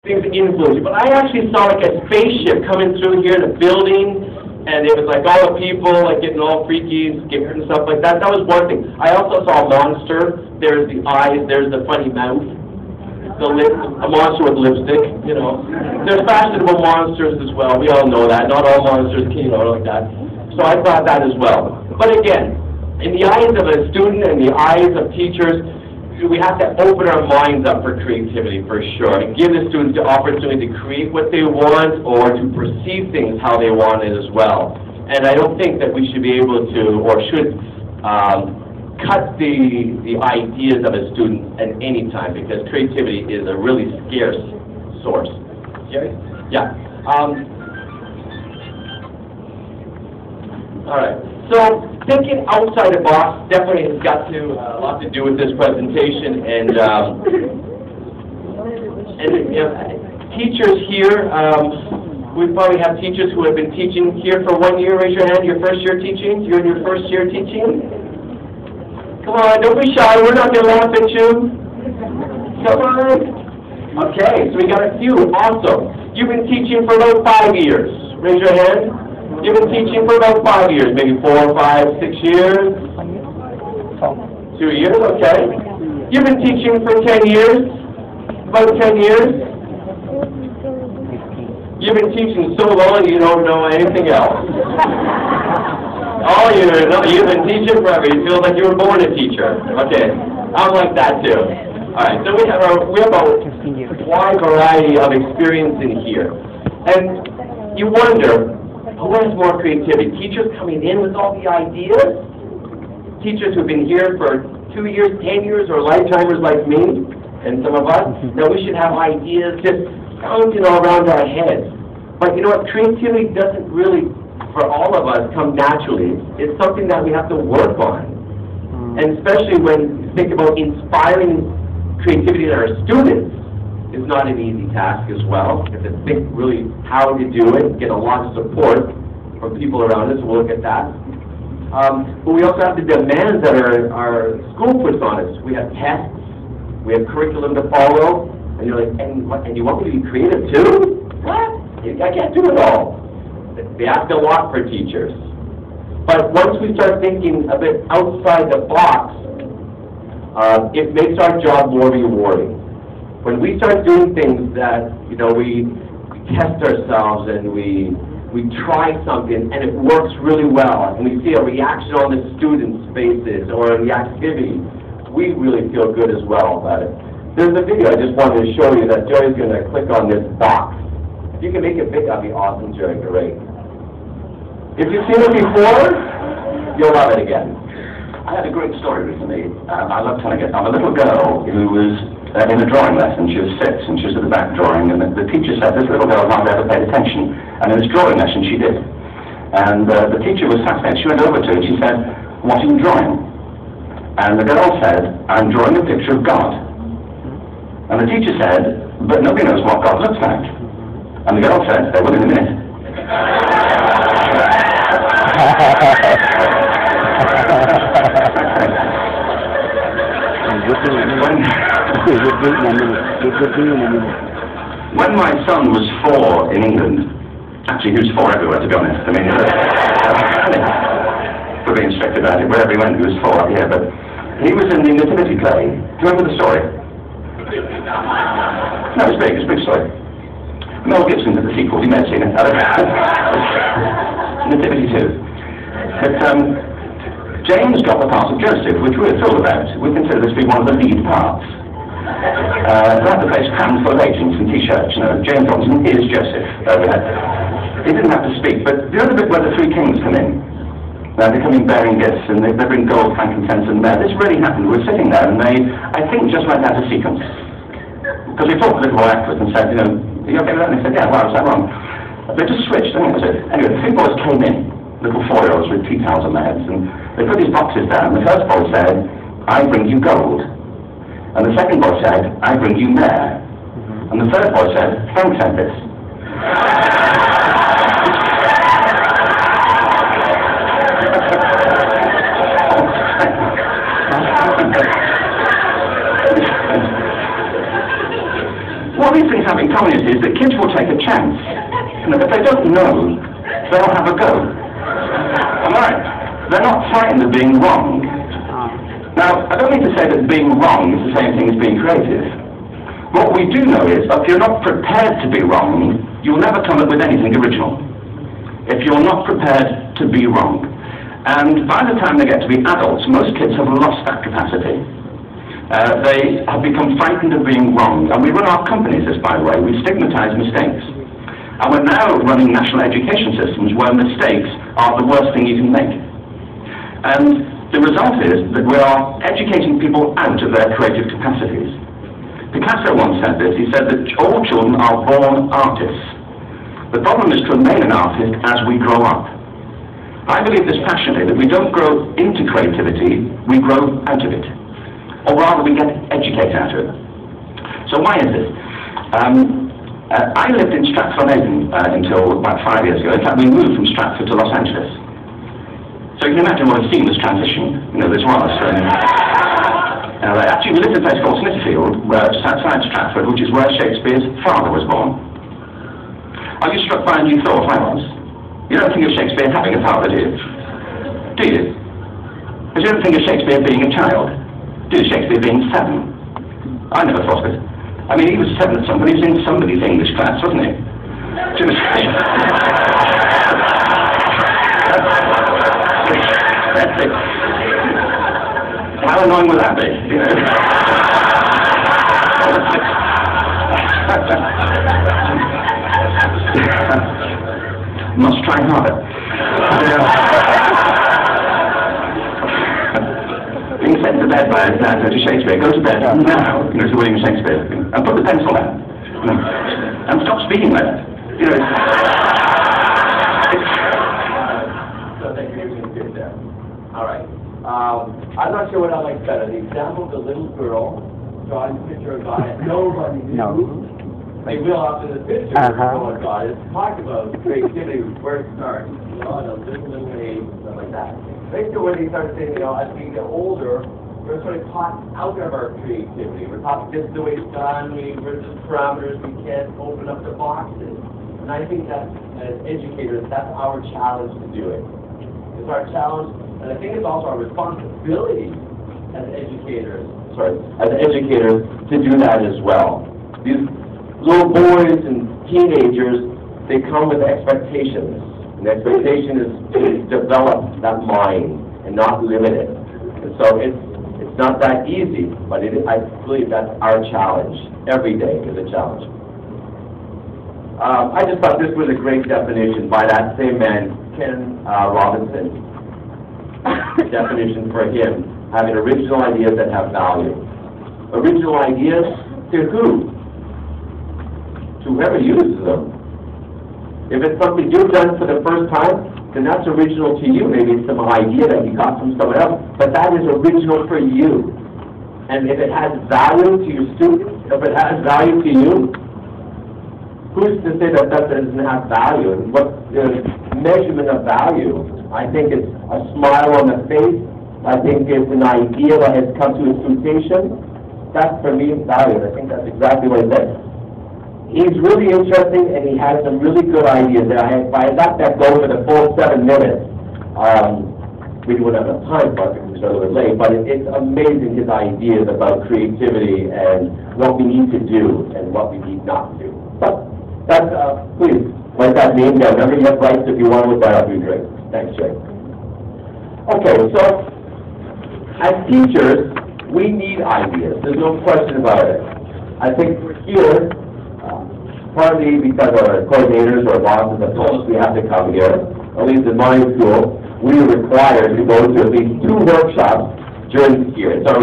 things that influence you. But I actually saw like a spaceship coming through here in a building, and it was like all the people like getting all freaky, scared and stuff like that. That was one thing. I also saw a monster. There's the eyes, there's the funny mouth, a monster with lipstick, you know. There's fashionable monsters as well. We all know that. Not all monsters can, like that. So I thought that as well. But again, in the eyes of a student and the eyes of teachers, we have to open our minds up for creativity, for sure, and give the students the opportunity to create what they want or to perceive things how they want it as well. And I don't think that we should be able to or should cut the ideas of a student at any time, because creativity is a really scarce source. Jerry? Yeah. All right. So thinking outside the box definitely has got to a lot to do with this presentation, and teachers here. We probably have teachers who have been teaching here for 1 year. Raise your hand. Your first year teaching. You're in your first year teaching. Come on, don't be shy. We're not going to laugh at you. Come on. Okay, so we got a few. Awesome. You've been teaching for about 5 years. Raise your hand. You've been teaching for about 5 years, maybe 4, 5, 6 years? 2 years, okay. You've been teaching for 10 years? About 10 years? You've been teaching so long you don't know anything else. Oh, you've been teaching forever. You feel like you were born a teacher. Okay, I'm like that too. All right, so we have a wide variety of experience in here. And you wonder, who has more creativity? Teachers coming in with all the ideas? Teachers who've been here for 2 years, 10 years, or lifetimers like me, and some of us? Now we should have ideas just bouncing all around our heads. But you know what? Creativity doesn't really, for all of us, come naturally. It's something that we have to work on. And especially when you think about inspiring creativity in our students, it's not an easy task as well. You have to think really how to do it, get a lot of support from people around us. We'll look at that. But we also have the demands that our school puts on us. We have tests, we have curriculum to follow, and you're like, and you want me to be creative too? What? I can't do it all. They ask a lot for teachers. But once we start thinking a bit outside the box, it makes our job more rewarding. When we start doing things that, you know, we test ourselves and we try something and it works really well and we see a reaction on the students' faces or in the activity, we really feel good as well about it. There's a video I just wanted to show you that Jerry's going to click on this box. If you can make it big, that'd be awesome, Jerry. Great. If you've seen it before, you'll love it again. I had a great story recently. I love telling it. I'm a little girl who was in a drawing lesson. She was 6 and she was at the back drawing, and the teacher said this little girl hardly ever paid attention, and in this drawing lesson she did. And the teacher was fascinated. She went over to her and she said, "What are you drawing?" And the girl said, "I'm drawing a picture of God." And the teacher said, "But nobody knows what God looks like." And the girl said, "They will in a minute." When my son was 4 in England, actually he was 4 everywhere, to be honest. I mean, for being strict about it, wherever he went he was 4 up here, but he was in the Nativity play. Do you remember the story? No, it's big, it's a big story. Mel Gibson did the sequel, you may have seen it. Nativity 2. But James got the part of Joseph, which we're thrilled about. We consider this to be one of the lead parts. Throughout the place crammed full of agents in T-shirts, you know, James Robinson is Joseph. He didn't have to speak, but the other bit where the 3 kings come in, they're coming bearing gifts, and they bring gold, frankincense, and myrrh. This really happened. We're sitting there, and they, I think, just went out of sequence. Because we talked to the little boy afterwards and said, you know, are you okay with that? And they said, yeah, why was that wrong? They just switched, I think that was it. Anyway, the 3 boys came in, little 4-year-olds with tea towels on their heads, and they put these boxes down. The first boy said, "I bring you gold." And the second boy said, "I bring you myrrh." And the third boy said, "Frank sent this." What these things having communities that kids will take a chance. You know, if they don't know, they'll have a go. Am I right? They're not frightened of being wrong. Now, I don't mean to say that being wrong is the same thing as being creative. What we do know is that if you're not prepared to be wrong, you'll never come up with anything original. If you're not prepared to be wrong. And by the time they get to be adults, most kids have lost that capacity. They have become frightened of being wrong. And we run our companies this, by the way. We stigmatize mistakes. And we're now running national education systems where mistakes are the worst thing you can make. And the result is that we are educating people out of their creative capacities. Picasso once said this. He said that all children are born artists. The problem is to remain an artist as we grow up. I believe this passionately, that we don't grow into creativity, we grow out of it. Or rather, we get educated out of it. So why is this? I lived in Stratford-on-Avon until about 5 years ago. In fact, we moved from Stratford to Los Angeles. So you can imagine what a seamless transition, you know, this was. Actually, we lived in a place called Smithfield, just outside Stratford, which is where Shakespeare's father was born. Are you struck by a new thought? I was. You don't think of Shakespeare having a father, do you? Do you? But you don't think of Shakespeare being a child? Do you? Shakespeare being 7? I never thought of it. I mean, he was 7 at some point. He was in somebody's English class, wasn't he? Do you know? That's it. How annoying would that be? You know? Must try harder. Being sent to bed by his dad to Shakespeare. Go to bed now, you know, to William Shakespeare, and put the pencil down, you know, and stop speaking like that. You know. All right. I'm not sure what I like better. The example of the little girl drawing a picture of God that nobody knew. No. They will after the picture of God is talk about creativity, where it starts. You know, the little age and stuff like that. Basically, when they start saying, you know, as we get older, we're sort of taught out of our creativity. We're taught this is the way it's done. We're just parameters. We can't open up the boxes. And I think that as educators, that's our challenge to do it. It's our challenge. And I think it's also our responsibility as educators, to do that as well. These little boys and teenagers, they come with expectations. And the expectation is to develop that mind and not limit it. And so it's not that easy, but I believe that's our challenge. Every day is a challenge. I just thought this was a great definition by that same man, Ken Robinson. Definition for him, having original ideas that have value. Original ideas to who? To whoever uses them. If it's something you've done for the first time, then that's original to you. Maybe it's some idea that you got from someone else, but that is original for you. And if it has value to your students, if it has value to you, who's to say that that doesn't have value? And what the measurement of value? I think it's a smile on the face. I think it's an idea that has come to its fruition. That's, for me, value. I think that's exactly what it is. He's really interesting, and he has some really good ideas. If I let that go for the full 7 minutes, we wouldn't have enough time for it because it's a little bit late, but it's amazing, his ideas about creativity and what we need to do and what we need not to do. But that's, please, write that name down. Remember, you have rights if you want to look that up, you drink. Thanks, Jay. Okay, so as teachers, we need ideas. There's no question about it. I think we're here partly because our coordinators or bosses have told us we have to come here. At least in my school, we are required to go to at least 2 workshops during the year. So